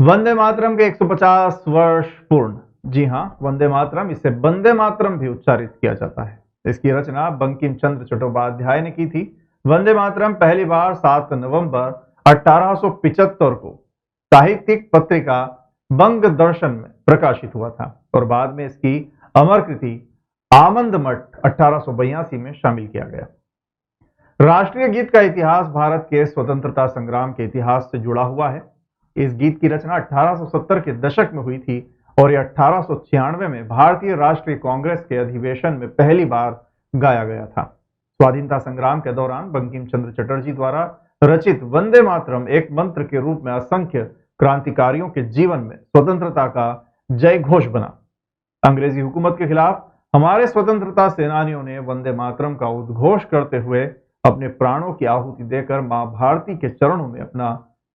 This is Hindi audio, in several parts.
वंदे मातरम के 150 वर्ष पूर्ण। जी हां, वंदे मातरम, इसे वंदे मातरम भी उच्चारित किया जाता है। इसकी रचना बंकिम चंद्र चट्टोपाध्याय ने की थी। वंदे मातरम पहली बार 7 नवंबर 1875 को साहित्यिक पत्रिका बंग दर्शन में प्रकाशित हुआ था और बाद में इसकी अमर कृति आनंद मठ 1882 में शामिल किया गया। राष्ट्रीय गीत का इतिहास भारत के स्वतंत्रता संग्राम के इतिहास से जुड़ा हुआ है। इस गीत की रचना 1870 के दशक में हुई थी और यह 1896 में भारतीय राष्ट्रीय कांग्रेस के अधिवेशन में पहली बार गाया गया था। स्वाधीनता संग्राम के दौरान बंकिम चंद्र चटर्जी द्वारा रचित वंदे मातरम एक मंत्र के रूप में असंख्य क्रांतिकारियों के जीवन में स्वतंत्रता का जय घोष बना। अंग्रेजी हुकूमत के खिलाफ हमारे स्वतंत्रता सेनानियों ने वंदे मातरम का उद्घोष करते हुए अपने प्राणों की आहुति देकर मां भारती के चरणों में अपना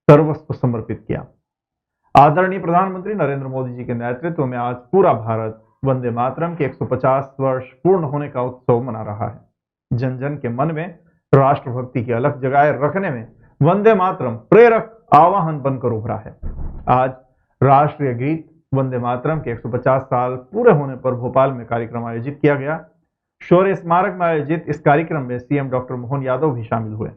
सर्वस्व समर्पित किया। आदरणीय प्रधानमंत्री नरेंद्र मोदी जी के नेतृत्व में आज पूरा भारत वंदे मातरम के 150 वर्ष पूर्ण होने का उत्सव मना रहा है। जन जन के मन में राष्ट्रभक्ति की अलख जगाए रखने में वंदे मातरम प्रेरक आवाहन बनकर उभरा है। आज राष्ट्रीय गीत वंदे मातरम के 150 साल पूरे होने पर भोपाल में कार्यक्रम आयोजित किया गया। शौर्य स्मारक में आयोजित इस कार्यक्रम में सीएम डॉक्टर मोहन यादव भी शामिल हुए।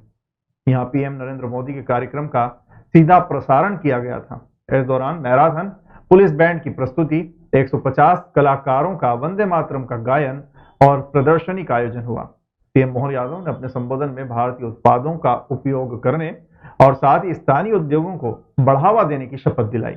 यहां पीएम नरेंद्र मोदी के कार्यक्रम का सीधा प्रसारण किया गया था। इस दौरान मैराथन, पुलिस बैंड की प्रस्तुति, 150 कलाकारों का वंदे मातरम का गायन और प्रदर्शनी का आयोजन हुआ। सीएम मोहन यादव ने अपने संबोधन में भारतीय उत्पादों का उपयोग करने और साथ ही स्थानीय उद्योगों को बढ़ावा देने की शपथ दिलाई।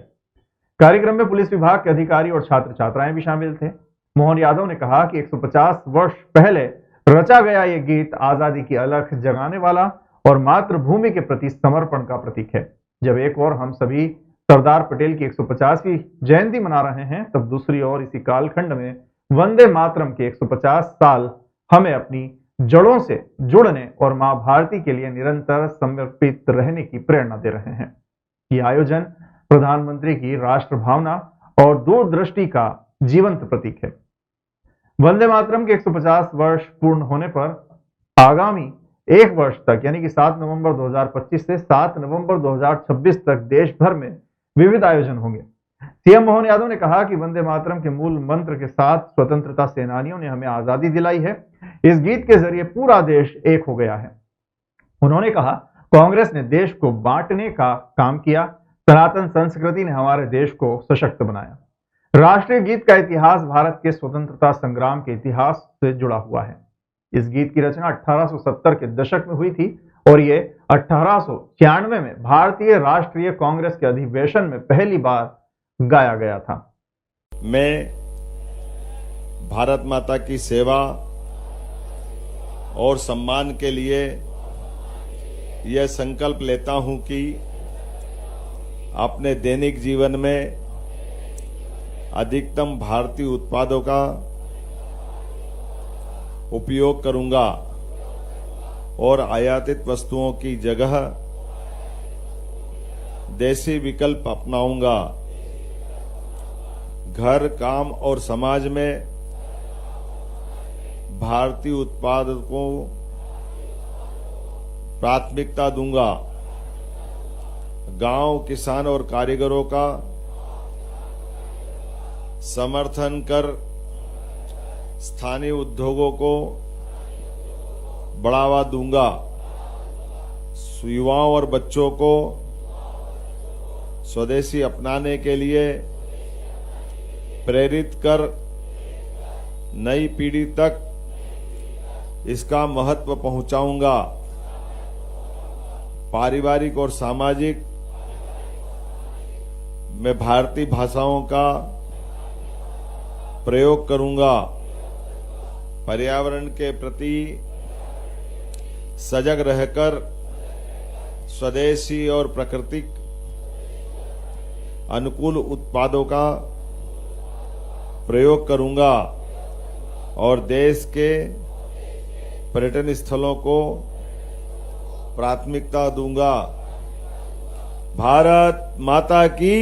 कार्यक्रम में पुलिस विभाग के अधिकारी और छात्र छात्राएं भी शामिल थे। मोहन यादव ने कहा कि 150 वर्ष पहले रचा गया ये गीत आजादी की अलख जगाने वाला और मातृभूमि के प्रति समर्पण का प्रतीक है। जब एक ओर हम सभी सरदार पटेल की 150वीं जयंती मना रहे हैं, तब दूसरी ओर इसी कालखंड में वंदे मातरम के 150 साल हमें अपनी जड़ों से जुड़ने और मां भारती के लिए निरंतर समर्पित रहने की प्रेरणा दे रहे हैं। ये आयोजन प्रधानमंत्री की राष्ट्र भावना और दूरदृष्टि का जीवंत प्रतीक है। वंदे मातरम के 150 वर्ष पूर्ण होने पर आगामी एक वर्ष तक यानी कि 7 नवंबर 2025 से 7 नवंबर 2026 तक देश भर में विविध आयोजन होंगे। सीएम मोहन यादव ने कहा कि वंदे मातरम के मूल मंत्र के साथ स्वतंत्रता सेनानियों ने हमें आजादी दिलाई है। इस गीत के जरिए पूरा देश एक हो गया है। उन्होंने कहा, कांग्रेस ने देश को बांटने का काम किया, सनातन संस्कृति ने हमारे देश को सशक्त बनाया। राष्ट्रीय गीत का इतिहास भारत के स्वतंत्रता संग्राम के इतिहास से जुड़ा हुआ है। इस गीत की रचना 1870 के दशक में हुई थी और ये 1896 में भारतीय राष्ट्रीय कांग्रेस के अधिवेशन में पहली बार गाया गया था। मैं भारत माता की सेवा और सम्मान के लिए यह संकल्प लेता हूं कि अपने दैनिक जीवन में अधिकतम भारतीय उत्पादों का उपयोग करूंगा और आयातित वस्तुओं की जगह देसी विकल्प अपनाऊंगा। घर, काम और समाज में भारतीय उत्पादों को प्राथमिकता दूंगा। गांव, किसान और कारीगरों का समर्थन कर स्थानीय उद्योगों को बढ़ावा दूंगा। युवाओं और बच्चों को स्वदेशी अपनाने के लिए प्रेरित कर नई पीढ़ी तक इसका महत्व पहुंचाऊंगा। पारिवारिक और सामाजिक में भारतीय भाषाओं का प्रयोग करूंगा। पर्यावरण के प्रति सजग रहकर स्वदेशी और प्राकृतिक अनुकूल उत्पादों का प्रयोग करूंगा और देश के पर्यटन स्थलों को प्राथमिकता दूंगा। भारत माता की